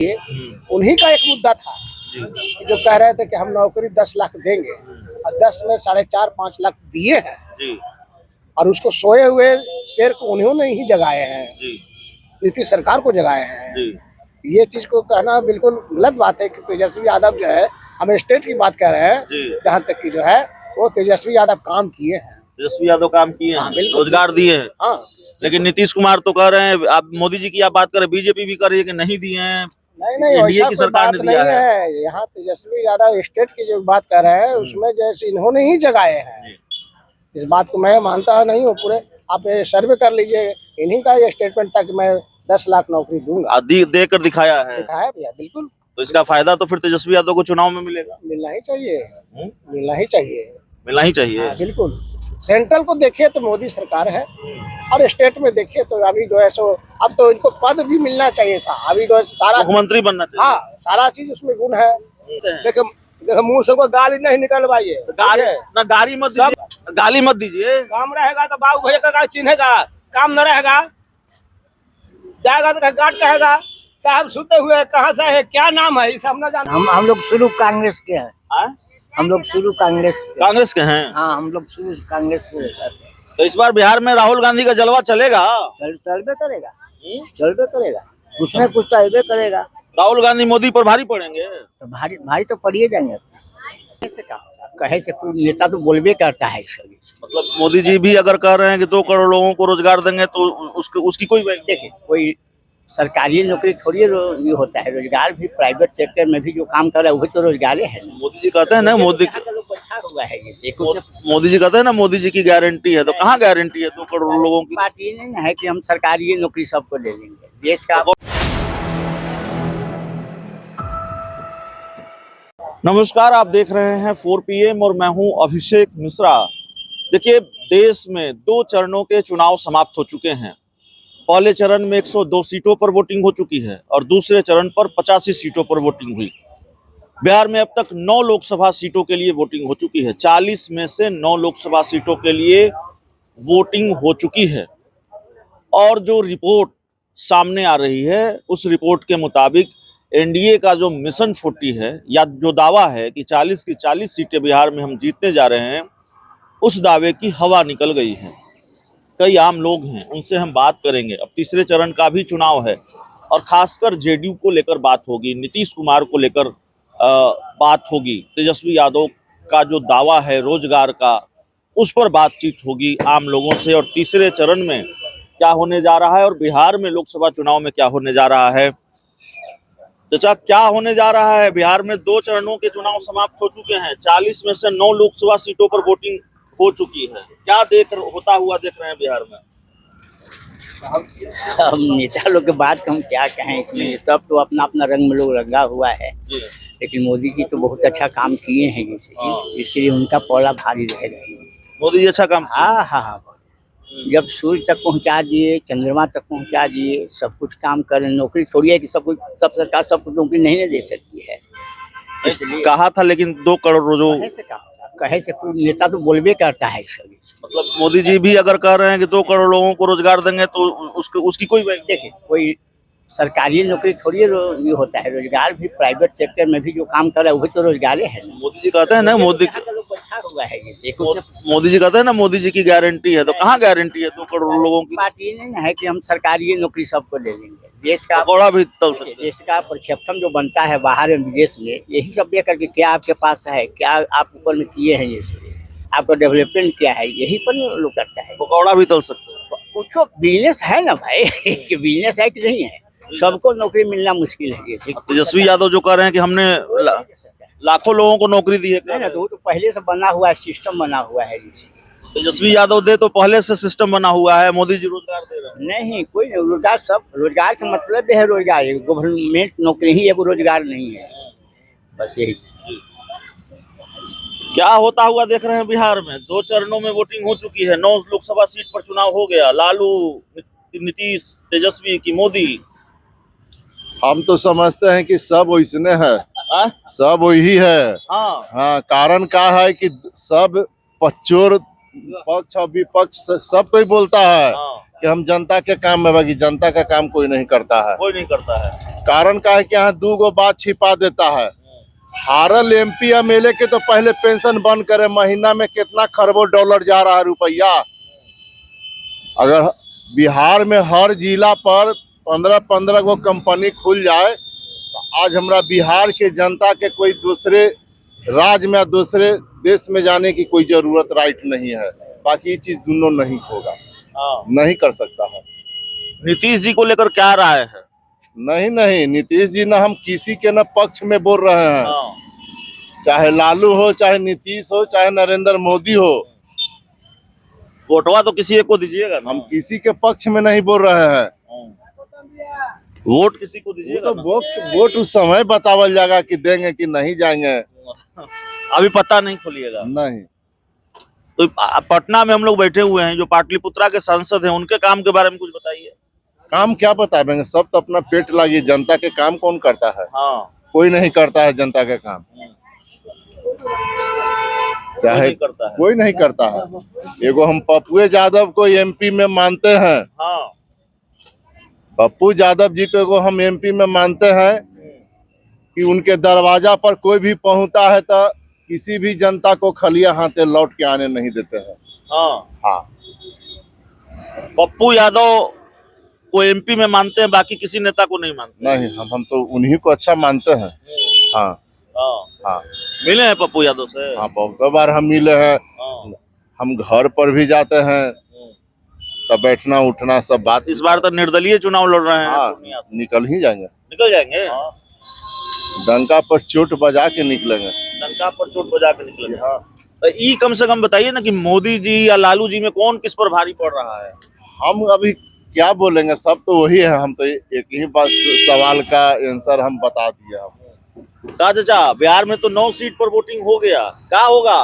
उन्हीं का एक मुद्दा था जो कह रहे थे कि हम नौकरी 10 लाख देंगे और 10 में 4.5-5 लाख दिए हैं और उसको सोए हुए शेर को उन्होंने ही जगाए हैं, नीतीश सरकार को जगाए हैं। ये चीज को कहना बिल्कुल गलत बात है कि तेजस्वी यादव जो है, हम स्टेट की बात कर रहे हैं, जहाँ तक की जो है वो तेजस्वी यादव काम किए हैं। तेजस्वी यादव काम किए हैं, रोजगार दिए हैं। हाँ, लेकिन नीतीश कुमार तो कह रहे हैं, आप मोदी जी की आप बात करें, बीजेपी भी कर रही है कि नहीं दिए हैं। नहीं एनडीए की सरकार ने दिया है। यहाँ तेजस्वी यादव स्टेट की जो बात कर रहे हैं उसमें जैसे इन्होंने ही जगाए हैं। इस बात को मैं मानता नहीं हूँ। पूरे आप सर्वे कर लीजिए, इन्हीं का ये स्टेटमेंट था कि मैं 10 लाख नौकरी दूंगा। देकर दिखाया है, दिखाया भैया, बिल्कुल। तो इसका फायदा तो फिर तेजस्वी यादव को चुनाव में मिलेगा। मिलना ही चाहिए, मिलना ही चाहिए, मिलना ही चाहिए। हाँ, बिल्कुल। सेंट्रल को देखिए तो मोदी सरकार है और स्टेट में देखिए तो अभी जो है सो अब तो इनको पद भी मिलना चाहिए था। अभी जो सारा मुख्यमंत्री बनना चाहिए। हाँ, सारा चीज उसमें गुण है। देखो मुंह से गाली नहीं निकलवाइए, गाली मत दीजिए, गाली मत दीजिए। काम रहेगा तो बाबू भैया का चिन्हेगा, काम न रहेगा जाएगा तो गार्ड कहेगा साहब सुते हुए कहाँ से है, क्या नाम है, इस हम ना जानते। हम लोग शुरू कांग्रेस के हैं। हम लोग शुरू कांग्रेस के हैं। हाँ, हम लोग शुरू कांग्रेस से रहते हैं। तो इस बार बिहार में राहुल गांधी का जलवा चलेगा? चलबे करेगा, चलबे करेगा, कुछ न कुछ तो अबे करेगा। राहुल गांधी मोदी पर भारी पड़ेंगे तो भारी तो पड़िए जाएंगे। कैसे क्या होगा, कहे से कोई नेता तो बोलबे करता है इस वजह से। मतलब मोदी जी भी अगर कह रहे हैं कि 2 करोड़ लोगों को रोजगार देंगे तो उसकी कोई वैल्यू। देखिए, कोई सरकारी नौकरी थोड़ी ये होता है, रोजगार भी प्राइवेट सेक्टर में भी जो काम कर रहा है वो भी तो रोजगार है ना। मोदी जी कहते हैं ना, मोदी हुआ है जैसे मोदी जी कहते हैं ना, मोदी जी की गारंटी है, तो कहाँ गारंटी है 2 करोड़ लोगों की? बात ये नहीं है कि हम सरकारी नौकरी सबको दे देंगे। देश का नमस्कार, आप देख रहे हैं 4 PM और मैं हूं अभिषेक मिश्रा। देखिए, देश में 2 चरणों के चुनाव समाप्त हो चुके हैं। पहले चरण में 102 सीटों पर वोटिंग हो चुकी है और दूसरे चरण पर 85 सीटों पर वोटिंग हुई। बिहार में अब तक 9 लोकसभा सीटों के लिए वोटिंग हो चुकी है। 40 में से 9 लोकसभा सीटों के लिए वोटिंग हो चुकी है और जो रिपोर्ट सामने आ रही है उस रिपोर्ट के मुताबिक एनडीए का जो मिशन 40 है, या जो दावा है कि 40 की 40 सीटें बिहार में हम जीतने जा रहे हैं, उस दावे की हवा निकल गई है। कई आम लोग हैं, उनसे हम बात करेंगे। अब तीसरे चरण का भी चुनाव है और खासकर जेडीयू को लेकर बात होगी, नीतीश कुमार को लेकर बात होगी, तेजस्वी यादव का जो दावा है रोजगार का, उस पर बातचीत होगी आम लोगों से। और तीसरे चरण में क्या होने जा रहा है और बिहार में लोकसभा चुनाव में क्या होने जा रहा है, चाचा क्या होने जा रहा है। बिहार में 2 चरणों के चुनाव समाप्त हो चुके हैं। 40 में से 9 लोकसभा सीटों पर वोटिंग हो चुकी है। क्या होता हुआ देख रहे हैं बिहार में? हम नेता लोग के बात हम क्या कहें, इसमें सब तो अपना अपना रंग में लोग रंगा हुआ है। लेकिन मोदी जी तो बहुत अच्छा काम किए हैं जैसे, इसलिए उनका पौला भारी रहेगा। मोदी जी अच्छा काम, हाँ, जब सूर्य तक पहुंचा दिए, चंद्रमा तक पहुंचा दिए, सब कुछ काम कर रहे। नौकरी थोड़ी है कि सब सरकार सबको नौकरी नहीं दे सकती है, इसलिए कहा था। लेकिन 2 करोड़ रोजो कहे से कोई नेता तो बोलबे करता है इस वजह से। मतलब मोदी जी भी अगर कह रहे हैं कि 2 करोड़ लोगों को रोजगार देंगे तो उसकी कोई वैल्यू। देखिए, कोई सरकारी नौकरी थोड़ी ये होता है, रोजगार भी प्राइवेट सेक्टर में भी जो काम कर रहा है वो भी तो रोजगार है ना। मोदी जी कहते हैं ना, मोदी जी कहते हैं ना, मोदी जी की गारंटी है, तो कहाँ गारंटी है 2 करोड़ लोगों की? बात ये नहीं है कि हम सरकारी नौकरी सबको दे देंगे। देश का भी तल सकते, देश का परसेप्शन जो बनता है बाहर में विदेश में, यही सब देख करके क्या आपके पास है, क्या आप ऊपर में किए हैं, जैसे आपका डेवलपमेंट क्या है, यही पर लोग करता है। पकौड़ा भी तल सकते हैं। कुछ बिजनेस है ना भाई कि बिजनेस है कि नहीं है, सबको नौकरी मिलना मुश्किल है। जैसे तेजस्वी यादव जो कह रहे हैं कि हमने लाखों लोगों को नौकरी दी है, ना, तो वो तो पहले से बना हुआ है, सिस्टम बना हुआ है। जैसे तेजस्वी यादव दे तो पहले से सिस्टम बना हुआ है, मोदी जी रोजगार दे रहे हैं। नहीं, कोई नहीं, रोजगार सब रोजगार का मतलब है रोजगार, गवर्नमेंट नौकरी ही एगो रोजगार नहीं है, बस यही। क्या होता हुआ देख रहे हैं बिहार में? 2 चरणों में वोटिंग हो चुकी है। 9 लोकसभा सीट पर चुनाव हो गया। लालू, नीतीश, तेजस्वी की मोदी। हम तो समझते हैं कि सब वैसने है, सब वही है। हाँ, कारण क्या है कि सब पक्ष और विपक्ष सब कोई बोलता है कि हम जनता के काम में बाकी जनता का काम कोई नहीं करता है। कोई नहीं करता है। कारण का है कि यहाँ 2 गो बात छिपा देता है। हारल एमपी एमएलए के तो पहले पेंशन बंद करे, महीना में कितना खरबों डॉलर जा रहा है रुपया। अगर बिहार में हर जिला पर 15-15 गो कंपनी खुल जाए तो आज हमारा बिहार के जनता के कोई दूसरे राज्य में या दूसरे देश में जाने की कोई जरूरत राइट नहीं है। बाकी ये चीज दोनों नहीं होगा, नहीं कर सकता है। नीतीश जी को लेकर क्या राय है? नहीं, नीतीश जी ना हम किसी के न पक्ष में बोल रहे हैं। चाहे लालू हो, चाहे नीतीश हो, चाहे नरेंद्र मोदी हो, वोटवा तो किसी एक को दीजिएगा ना। हम किसी के पक्ष में नहीं बोल रहे हैं। वोट किसी को दीजिएगा तो वोट उस समय बतावल जाएगा कि देंगे कि नहीं जाएंगे। अभी पता नहीं खोलिएगा। नहीं, तो पटना में हम लोग बैठे हुए हैं, जो पाटलिपुत्रा के सांसद हैं, उनके काम के बारे में कुछ बताइए। काम क्या बताएंगे, सब तो अपना पेट लागिए। जनता के काम कौन करता है? कोई नहीं करता है जनता के काम। चाहे कोई नहीं करता है। एगो हम पप्पू यादव को एमपी में मानते हैं। पप्पू यादव जी को हम एमपी में मानते हैं कि उनके दरवाजा पर कोई भी पहुंचता है तो किसी भी जनता को खलिया हाथे लौट के आने नहीं देते हैं। हाँ। पप्पू यादव को एमपी में मानते हैं, बाकी किसी नेता को नहीं मानते। नहीं, हम तो उन्हीं को अच्छा मानते हैं। हाँ। मिले हैं पप्पू यादव से? हाँ, बहुत बार हम मिले हैं। हम घर पर भी जाते हैं, तब बैठना उठना सब बात। इस बार तो निर्दलीय चुनाव लड़ रहे हैं। निकल ही जाएंगे। निकल जाएंगे। डंका पर चोट बजा के निकलेंगे। डंका पर चोट बजा के निकलेंगे। तो ये कम से कम बताइए ना कि मोदी जी या लालू जी में कौन किस पर भारी पड़ रहा है? हम अभी क्या बोलेंगे, सब तो वही है। हम तो एक ही बस सवाल का आंसर हम बता दिए। हम चाचा, बिहार में तो 9 सीट पर वोटिंग हो गया, क्या होगा?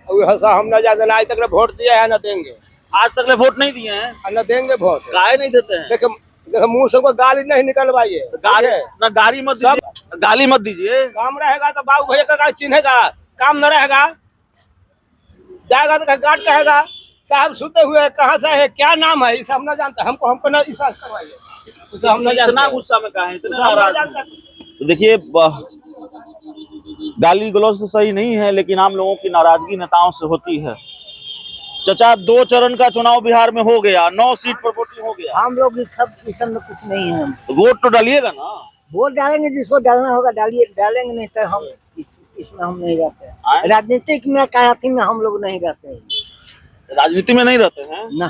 हम न ज्यादा आज तक वोट दिया है, न देंगे। आज तक ले वोट नहीं दिए हैं, न देंगे वोट। काहे नहीं देते हैं? देखो मुंह से कोई गाली नहीं निकलवाइए। गाली मत दीजिए, गाली मत दीजिए। काम रहेगा तो बाबू भैया का चिन्हेगा, काम न रहेगा जाएगा तो गार्ड कहेगा साहब सुते हुए कहाँ से है, क्या नाम है, इसे हम ना जानते। हमको ना इसा करवाइए, उसे हम ना जानते। इतना गुस्सा में कहा है, इतना नाराज हैं। तो देखिए, गाली गलौज तो सही नहीं है, लेकिन आम लोगों की नाराजगी नेताओं से होती है। चाचा, 2 चरण का चुनाव बिहार में हो गया, 9 सीट पर वोटिंग हो गया। हम लोग इस सब में कुछ नहीं है। वोट तो डालिएगा ना? वोट डालेंगे, जिसको डालना होगा डालिए, डालेंगे नहीं तो हम इसमें हम नहीं रहते। राजनीतिक में कायाती में हम लोग नहीं रहते हैं। राजनीति में नहीं रहते हैं ना।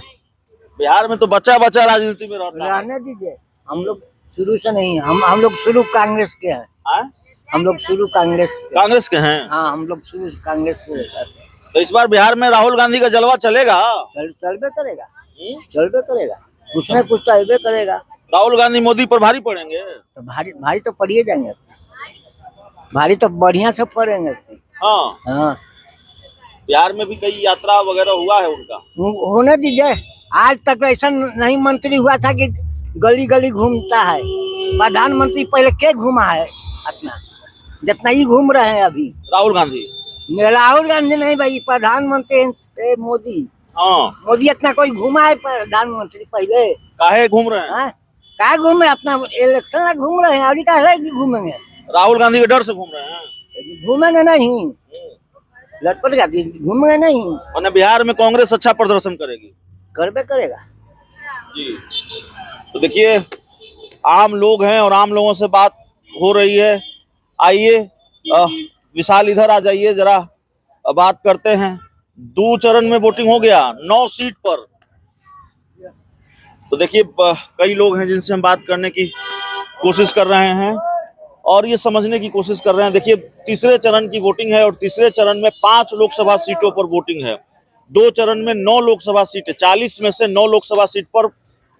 बिहार में तो बच्चा राजनीति में रहता है। रहने दीजिए, हम लोग शुरू से नहीं, हम लोग शुरू कांग्रेस के हैं। हम लोग शुरू कांग्रेस के हैं। हाँ, हम लोग शुरू कांग्रेस से रहते हैं। तो इस बार बिहार में राहुल गांधी का जलवा चलेगा? चलबे करेगा, चलबे करेगा, कुछ न कुछ तो अबे करेगा। राहुल गांधी मोदी पर भारी पड़ेंगे? तो भारी तो पड़िए जाएंगे, भारी तो बढ़िया से पड़ेंगे। हाँ, बिहार में भी कई यात्रा वगैरह हुआ है उनका। होने दीजिए। आज तक ऐसा नहीं मंत्री हुआ था कि गली गली घूमता है। प्रधानमंत्री पहले के घूमा है अपना, जितना ही घूम रहे हैं अभी। राहुल गांधी नहीं भाई, प्रधानमंत्री मोदी। मोदी इतना कोई घूमा है प्रधानमंत्री पहले? काहे घूम रहे हैं? क्या घूमे, अपना इलेक्शन में घूम रहे हैं। अभी क्या घूमेंगे? राहुल गांधी के डर से घूम रहे हैं। घूमेंगे नहीं, लटपट जाती, घूमेंगे नहीं। और बिहार में कांग्रेस अच्छा प्रदर्शन करेगी? करबे करेगा जी। तो देखिए, आम लोग हैं और आम लोगों से बात हो रही है। आइए विशाल, इधर आ जाइए, जरा बात करते हैं। 2 चरण में वोटिंग हो गया 9 सीट पर। तो देखिए, कई लोग हैं जिनसे हम बात करने की कोशिश कर रहे हैं और ये समझने की कोशिश कर रहे हैं। देखिए, तीसरे चरण की वोटिंग है और तीसरे चरण में 5 लोकसभा सीटों पर वोटिंग है। 2 चरण में 9 लोकसभा सीटें, 40 में से 9 लोकसभा सीट पर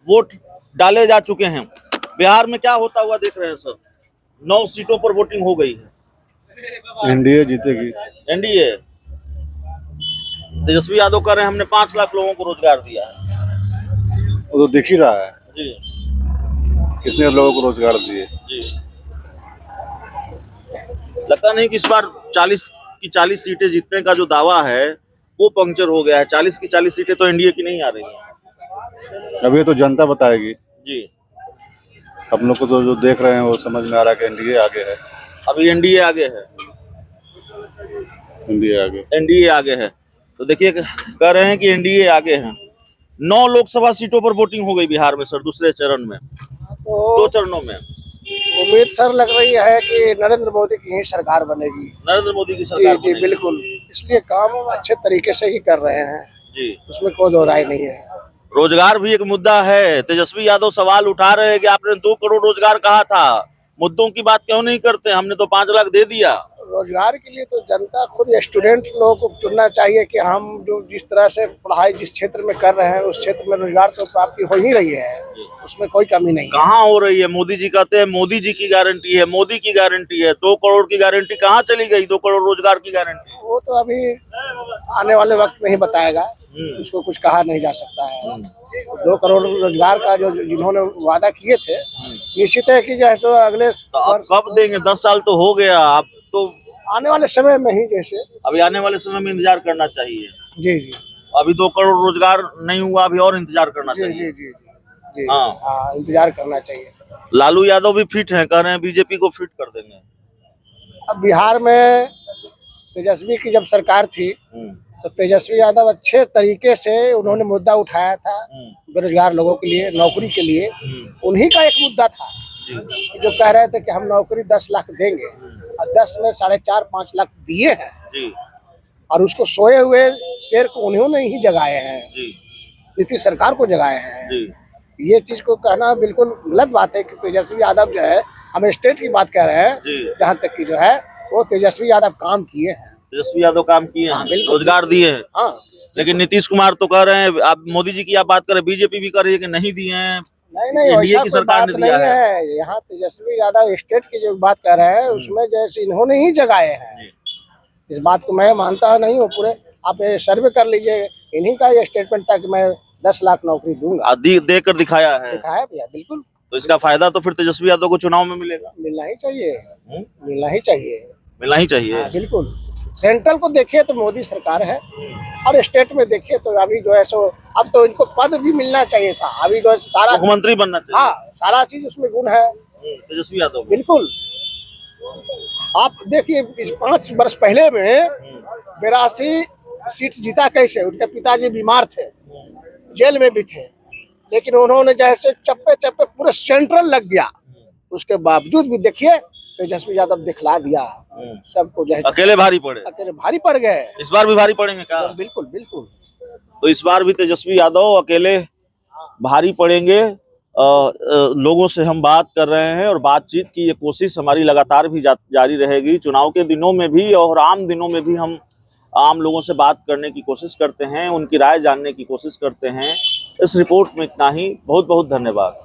वोट डाले जा चुके हैं। बिहार में क्या होता हुआ देख रहे हैं सर? 9 सीटों पर वोटिंग हो गई है। एनडीए जीतेगी। एनडीए। तेजस्वी यादव कह रहे हैं हमने 5 लाख लोगों को रोजगार दिया है। वो तो दिख ही रहा है जी, कितने लोगों को रोजगार दिए जी। लगता नहीं कि इस बार 40 की 40 सीटें जीतने का जो दावा है वो पंक्चर हो गया है। 40 की 40 सीटें तो एनडीए की नहीं आ रही हैं। अब ये तो जनता बताएगी। जी। हम लोग को तो जो देख रहे हैं वो समझ में आ रहा है कि एनडीए आगे है। अभी एनडीए आगे है, एनडीए आगे है। तो देखिए कह रहे हैं कि एनडीए आगे है। 9 लोकसभा सीटों पर वोटिंग हो गई बिहार में सर, दूसरे चरण में, तो 2 चरणों में। उम्मीद सर लग रही है कि नरेंद्र मोदी की ही सरकार बनेगी। नरेंद्र मोदी की जी सरकार जी बनेगी। बिल्कुल, इसलिए काम अच्छे तरीके से ही कर रहे हैं जी। उसमें कोई दो राय नहीं है। रोजगार भी एक मुद्दा है। तेजस्वी यादव सवाल उठा रहे हैं कि आपने 2 करोड़ रोजगार कहा था, मुद्दों की बात क्यों नहीं करते, हमने तो 5 लाख दे दिया। रोजगार के लिए तो जनता खुद स्टूडेंट लोगों को चुनना चाहिए कि हम जो जिस तरह से पढ़ाई जिस क्षेत्र में कर रहे हैं उस क्षेत्र में रोजगार तो प्राप्ति हो ही रही है, उसमें कोई कमी नहीं है। कहाँ हो रही है? मोदी जी कहते हैं मोदी जी की गारंटी है, मोदी की गारंटी है। 2 करोड़ की गारंटी कहाँ चली गई? 2 करोड़ रोजगार की गारंटी वो तो अभी आने वाले वक्त में ही बताएगा, उसको कुछ कहा नहीं जा सकता है। 2 करोड़ रोजगार का जो जिन्होंने वादा किए थे, निश्चित है कि जैसे अगले तो अब कब देंगे? 10 साल तो हो गया, अब तो आने वाले समय में ही जैसे। अभी आने वाले समय में इंतजार करना चाहिए। जी जी अभी 2 करोड़ रोजगार नहीं हुआ, अभी और इंतजार करना जी चाहिए। जी जी जी हाँ। इंतजार करना चाहिए। लालू यादव भी फिट हैं, कह रहे हैं बीजेपी को फिट कर देंगे। अब बिहार में तेजस्वी की जब सरकार थी तो तेजस्वी यादव अच्छे तरीके से उन्होंने मुद्दा उठाया था बेरोजगार लोगों के लिए, नौकरी के लिए। उन्हीं का एक मुद्दा था जो कह रहे थे कि हम नौकरी 10 लाख देंगे और 10 में 4.5-5 लाख दिए हैं जी। और उसको सोए हुए शेर को उन्होंने ही जगाए हैं, जी। नीतीश सरकार को जगाए हैं। जी। ये चीज को कहना बिल्कुल गलत बात है कि तेजस्वी यादव जो है, हम स्टेट की बात कर रहे हैं, जहाँ तक की जो है वो तेजस्वी यादव काम किए हैं। तेजस्वी यादव काम किए हैं, बिल्कुल रोजगार दिए हैं। हाँ, लेकिन नीतीश कुमार तो कह रहे हैं, आप मोदी जी की आप बात करें, बीजेपी भी कर रही है कि नहीं दिए हैं। नहीं एनडीए वैसा की कोई सरकार बात ने नहीं दिया है। यहाँ तेजस्वी यादव स्टेट की जो बात कर रहे हैं उसमें जैसे इन्होंने ही जगाए हैं। इस बात को मैं मानता नहीं हूँ पूरे। आप सर्वे कर लीजिए, इन्हीं का ये स्टेटमेंट था कि मैं 10 लाख नौकरी दूंगा। देकर दिखाया है। दिखाया भैया, बिल्कुल। तो इसका फायदा तो फिर तेजस्वी यादव को चुनाव में मिलेगा। मिलना ही चाहिए, मिलना ही चाहिए, मिलना ही चाहिए। हाँ, बिल्कुल। सेंट्रल को देखिए तो मोदी सरकार है और स्टेट में देखिए तो अभी जो है सो अब तो इनको पद भी मिलना चाहिए था। अभी जो सारा मुख्यमंत्री बनना चाहिए। हाँ, सारा चीज उसमें गुण है तेजस्वी यादव, बिल्कुल। आप देखिए 5 वर्ष पहले में 82 सीट जीता कैसे? उनके पिताजी बीमार थे, जेल में भी थे, लेकिन उन्होंने जैसे चप्पे चप्पे पूरे सेंट्रल लग गया, उसके बावजूद भी देखिए तेजस्वी यादव दिखला दिया सबको। अकेले भारी पड़े, अकेले भारी पड़ गए। इस बार भी भारी पड़ेंगे क्या? बिल्कुल बिल्कुल। तो इस बार भी तेजस्वी यादव अकेले भारी पड़ेंगे। लोगों से हम बात कर रहे हैं और बातचीत की ये कोशिश हमारी लगातार भी जारी रहेगी। चुनाव के दिनों में भी और आम दिनों में भी हम आम लोगों से बात करने की कोशिश करते हैं, उनकी राय जानने की कोशिश करते हैं। इस रिपोर्ट में इतना ही। बहुत बहुत धन्यवाद।